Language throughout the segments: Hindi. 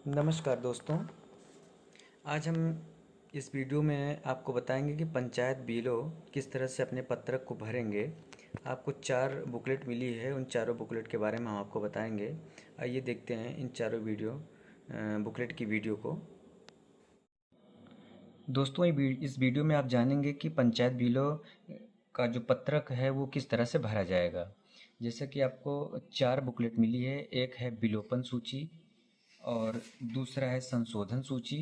नमस्कार दोस्तों। आज हम इस वीडियो में आपको बताएंगे कि पंचायत बीएलओ किस तरह से अपने पत्रक को भरेंगे। आपको 4 बुकलेट मिली है, उन चारों बुकलेट के बारे में हम आपको बताएंगे। आइए देखते हैं इन चारों बुकलेट की वीडियो को। दोस्तों, इस वीडियो में आप जानेंगे कि पंचायत बीएलओ का जो पत्रक है वो किस तरह से भरा जाएगा। जैसे कि आपको 4 बुकलेट मिली है। एक है विलोपन सूची, और दूसरा है संशोधन सूची,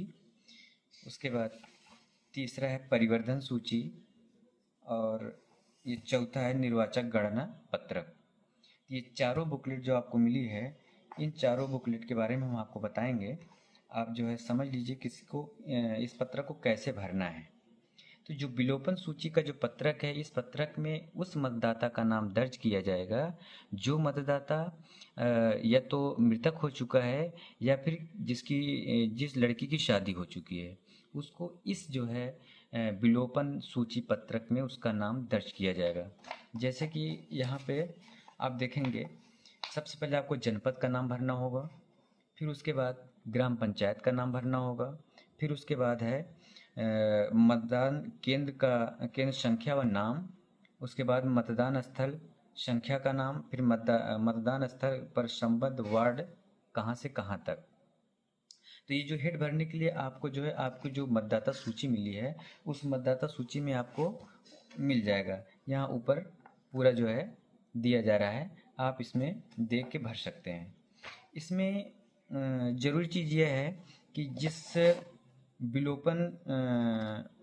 उसके बाद तीसरा है परिवर्धन सूची, और ये चौथा है निर्वाचक गणना पत्रक। ये चारों बुकलेट जो आपको मिली है, इन चारों बुकलेट के बारे में हम आपको बताएंगे। आप जो है समझ लीजिए इस पत्रक को कैसे भरना है। तो जो विलोपन सूची का जो पत्रक है, इस पत्रक में उस मतदाता का नाम दर्ज किया जाएगा जो मतदाता या तो मृतक हो चुका है, या फिर जिस लड़की की शादी हो चुकी है, उसको इस जो है विलोपन सूची पत्रक में उसका नाम दर्ज किया जाएगा। जैसे कि यहाँ पे आप देखेंगे, सबसे पहले आपको जनपद का नाम भरना होगा, फिर उसके बाद ग्राम पंचायत का नाम भरना होगा, फिर उसके बाद है मतदान केंद्र संख्या व नाम, उसके बाद मतदान स्थल संख्या का नाम, फिर मतदान स्थल पर संबद्ध वार्ड कहाँ से कहाँ तक। तो ये जो हेड भरने के लिए आपको जो है, आपको जो मतदाता सूची मिली है, उस मतदाता सूची में आपको मिल जाएगा। यहाँ ऊपर पूरा जो है दिया जा रहा है, आप इसमें देख के भर सकते हैं। इसमें ज़रूरी चीज़ यह है कि जिस विलोपन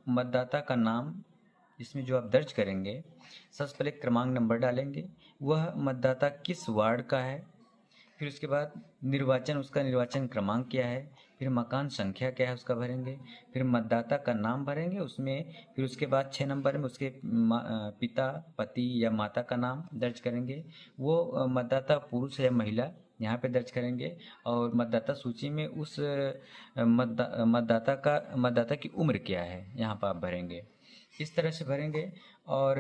मतदाता का नाम इसमें जो आप दर्ज करेंगे, सबसे पहले क्रमांक नंबर डालेंगे, वह मतदाता किस वार्ड का है, फिर उसके बाद उसका निर्वाचन क्रमांक क्या है, फिर मकान संख्या क्या है उसका भरेंगे, फिर मतदाता का नाम भरेंगे उसमें, फिर उसके बाद 6 नंबर में उसके पिता, पति या माता का नाम दर्ज करेंगे। वो मतदाता पुरुष है या महिला यहाँ पे दर्ज करेंगे, और मतदाता सूची में उस मतदाता की उम्र क्या है यहाँ पर आप भरेंगे। इस तरह से भरेंगे, और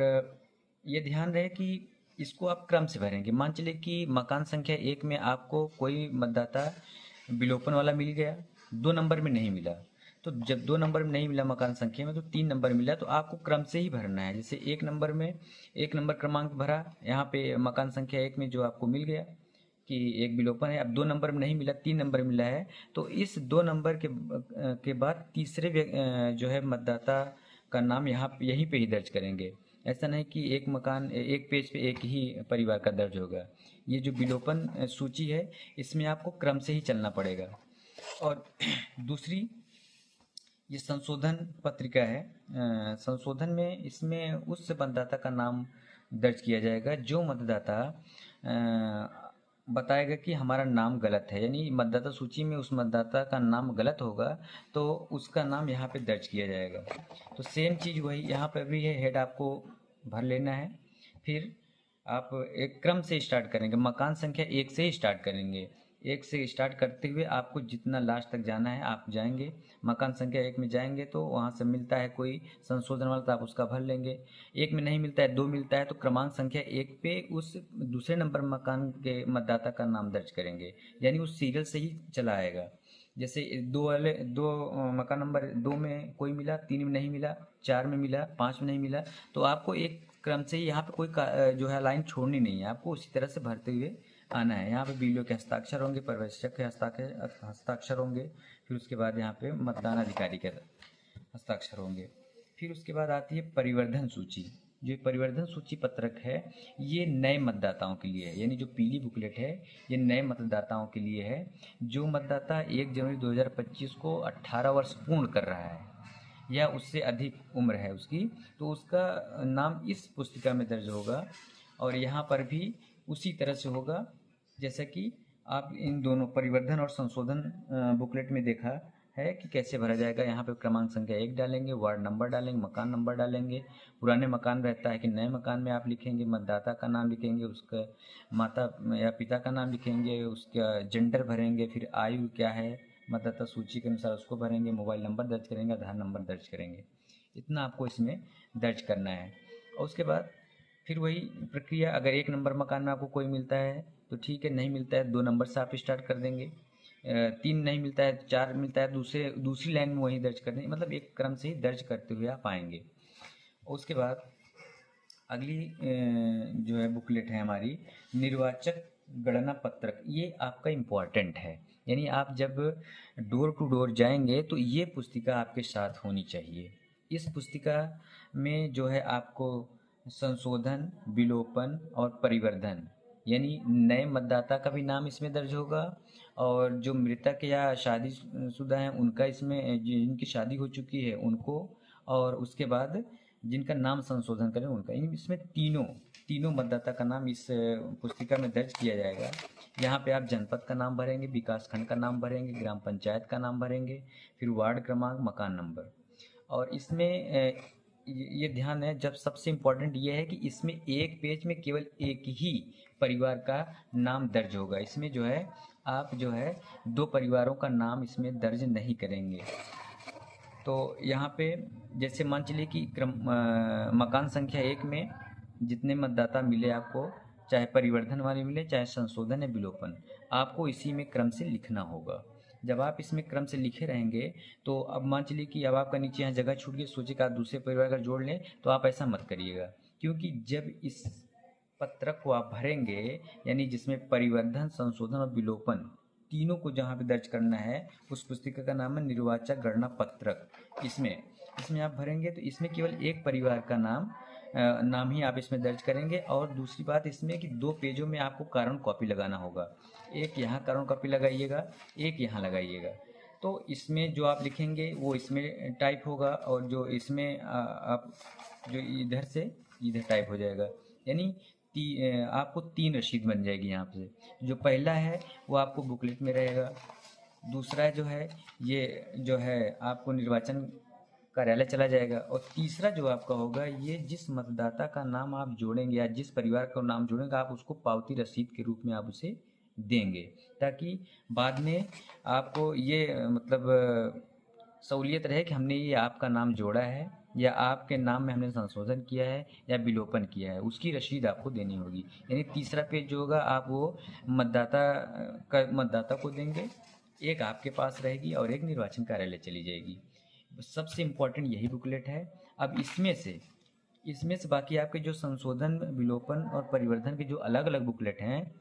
ये ध्यान रहे कि इसको आप क्रम से भरेंगे। मान चलिए कि मकान संख्या 1 में आपको कोई मतदाता विलोपन वाला मिल गया, 2 नंबर में नहीं मिला। तो जब 2 नंबर में नहीं मिला मकान संख्या में, तो 3 नंबर मिला, तो आपको क्रम से ही भरना है। जैसे 1 नंबर क्रमांक भरा, यहाँ पे मकान संख्या 1 में जो आपको मिल गया कि एक विलोपन है। अब 2 नंबर में नहीं मिला, 3 नंबर मिला है, तो इस 2 नंबर के बाद तीसरे जो है मतदाता का नाम यहीं पे ही दर्ज करेंगे। ऐसा नहीं कि एक पेज पे एक ही परिवार का दर्ज होगा। ये जो विलोपन सूची है, इसमें आपको क्रम से ही चलना पड़ेगा। और दूसरी ये संशोधन पत्रिका है। संशोधन में इसमें उस मतदाता का नाम दर्ज किया जाएगा जो मतदाता बताएगा कि हमारा नाम गलत है, यानी मतदाता सूची में उस मतदाता का नाम गलत होगा, तो उसका नाम यहाँ पे दर्ज किया जाएगा। तो सेम चीज़ वही यहाँ पर भी है, हेड आपको भर लेना है। फिर आप एक क्रम से स्टार्ट करेंगे, मकान संख्या 1 से ही स्टार्ट करेंगे। 1 से स्टार्ट करते हुए आपको जितना लास्ट तक जाना है आप जाएंगे। मकान संख्या 1 में जाएंगे तो वहाँ से मिलता है कोई संशोधन वाला, तो आप उसका भर लेंगे। 1 में नहीं मिलता है, 2 मिलता है, तो क्रमांक संख्या 1 पे उस दूसरे नंबर मकान के मतदाता का नाम दर्ज करेंगे, यानी उस सीरियल से ही चला आएगा। जैसे दो मकान नंबर 2 में कोई मिला, 3 में नहीं मिला, 4 में मिला, 5 में नहीं मिला, तो आपको एक क्रम से ही यहाँ पे जो है लाइन छोड़नी नहीं है, आपको उसी तरह से भरते हुए आना है। यहाँ पे बीएलओ के हस्ताक्षर होंगे, पर्यवेक्षक के हस्ताक्षर होंगे, फिर उसके बाद यहाँ पे मतदान अधिकारी के हस्ताक्षर होंगे। फिर उसके बाद आती है परिवर्धन सूची। जो परिवर्धन सूची पत्रक है, ये नए मतदाताओं के लिए है, यानी जो पीली बुकलेट है ये नए मतदाताओं के लिए है। जो मतदाता 1 जनवरी 2025 को 18 वर्ष पूर्ण कर रहा है या उससे अधिक उम्र है उसकी, तो उसका नाम इस पुस्तिका में दर्ज होगा। और यहाँ पर भी उसी तरह से होगा जैसा कि आप इन दोनों परिवर्धन और संशोधन बुकलेट में देखा है कि कैसे भरा जाएगा। यहाँ पे क्रमांक संख्या 1 डालेंगे, वार्ड नंबर डालेंगे, मकान नंबर डालेंगे। पुराने मकान रहता है कि नए मकान में आप लिखेंगे, मतदाता का नाम लिखेंगे, उसका माता या पिता का नाम लिखेंगे, उसका जेंडर भरेंगे, फिर आयु क्या है मतदाता सूची के अनुसार उसको भरेंगे, मोबाइल नंबर दर्ज करेंगे, आधार नंबर दर्ज करेंगे। इतना आपको इसमें दर्ज करना है। और उसके बाद फिर वही प्रक्रिया, अगर 1 नंबर मकान में आपको कोई मिलता है तो ठीक है, नहीं मिलता है 2 नंबर से आप स्टार्ट कर देंगे। 3 नहीं मिलता है, 4 मिलता है, दूसरी लाइन में वही दर्ज करते हैं, मतलब एक क्रम से ही दर्ज करते हुए आप आएंगे। उसके बाद अगली जो है बुकलेट है हमारी, निर्वाचक गणना पत्रक। ये आपका इम्पोर्टेंट है, यानी आप जब डोर टू डोर जाएंगे तो ये पुस्तिका आपके साथ होनी चाहिए। इस पुस्तिका में जो है आपको संशोधन, विलोपन और परिवर्धन, यानी नए मतदाता का भी नाम इसमें दर्ज होगा, और जो मृतक या शादीशुदा हैं उनका, इसमें जिनकी शादी हो चुकी है उनको, और उसके बाद जिनका नाम संशोधन करें उनका, इसमें तीनों तीनों मतदाता का नाम इस पुस्तिका में दर्ज किया जाएगा। यहाँ पे आप जनपद का नाम भरेंगे, विकास खंड का नाम भरेंगे, ग्राम पंचायत का नाम भरेंगे, फिर वार्ड क्रमांक, मकान नंबर। और इसमें ये ध्यान है, जब सबसे इम्पोर्टेंट ये है कि इसमें एक पेज में केवल एक ही परिवार का नाम दर्ज होगा। इसमें जो है आप जो है 2 परिवारों का नाम इसमें दर्ज नहीं करेंगे। तो यहाँ पे जैसे मान चलिए कि मकान संख्या 1 में जितने मतदाता मिले आपको, चाहे परिवर्धन वाले मिले, चाहे संशोधन या विलोपन, आपको इसी में क्रम से लिखना होगा। जब आप इसमें क्रम से लिखे रहेंगे तो अब मान चलिए कि अब आपका नीचे यहाँ जगह छूट गई, सोचे कि आप दूसरे परिवार का जोड़ लें, तो आप ऐसा मत करिएगा, क्योंकि जब इस पत्रक को आप भरेंगे, यानी जिसमें परिवर्धन, संशोधन और विलोपन तीनों को जहाँ पे दर्ज करना है, उस पुस्तिका का नाम है निर्वाचक गणना पत्रक। इसमें इसमें आप भरेंगे तो इसमें केवल एक परिवार का नाम ही आप इसमें दर्ज करेंगे। और दूसरी बात इसमें कि 2 पेजों में आपको कारण कॉपी लगाना होगा, एक यहाँ कारण कॉपी लगाइएगा, एक यहाँ लगाइएगा। तो इसमें जो आप लिखेंगे वो इसमें टाइप होगा, और जो इसमें आप जो इधर से इधर टाइप हो जाएगा, यानी आपको 3 रसीद बन जाएगी यहाँ से। जो पहला है वो आपको बुकलेट में रहेगा, दूसरा जो है ये जो है आपको निर्वाचन कार्यालय चला जाएगा, और तीसरा जो आपका होगा, ये जिस मतदाता का नाम आप जोड़ेंगे या जिस परिवार का नाम जोड़ेंगे, आप उसको पावती रसीद के रूप में आप उसे देंगे, ताकि बाद में आपको ये मतलब सहूलियत रहे कि हमने ये आपका नाम जोड़ा है, या आपके नाम में हमने संशोधन किया है या विलोपन किया है, उसकी रसीद आपको देनी होगी। यानी तीसरा पेज जो होगा आप वो मतदाता को देंगे, एक आपके पास रहेगी और एक निर्वाचन कार्यालय चली जाएगी। सबसे इम्पोर्टेंट यही बुकलेट है। अब इसमें से बाकी आपके जो संशोधन, विलोपन और परिवर्धन के जो अलग अलग बुकलेट हैं,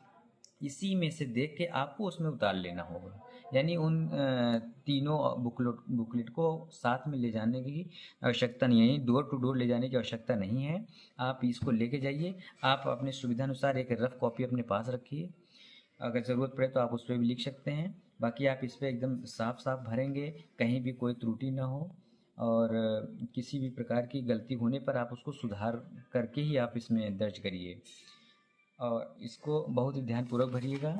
इसी में से देख के आपको उसमें उतार लेना होगा। यानी उन तीनों बुकलेट को साथ में ले जाने की आवश्यकता नहीं है, डोर टू डोर ले जाने की आवश्यकता नहीं है। आप इसको लेके जाइए, आप अपने सुविधानुसार एक रफ कॉपी अपने पास रखिए, अगर ज़रूरत पड़े तो आप उस पर भी लिख सकते हैं। बाकी आप इस पर एकदम साफ साफ भरेंगे, कहीं भी कोई त्रुटि ना हो, और किसी भी प्रकार की गलती होने पर आप उसको सुधार करके ही आप इसमें दर्ज करिए, और इसको बहुत ही ध्यानपूर्वक भरिएगा।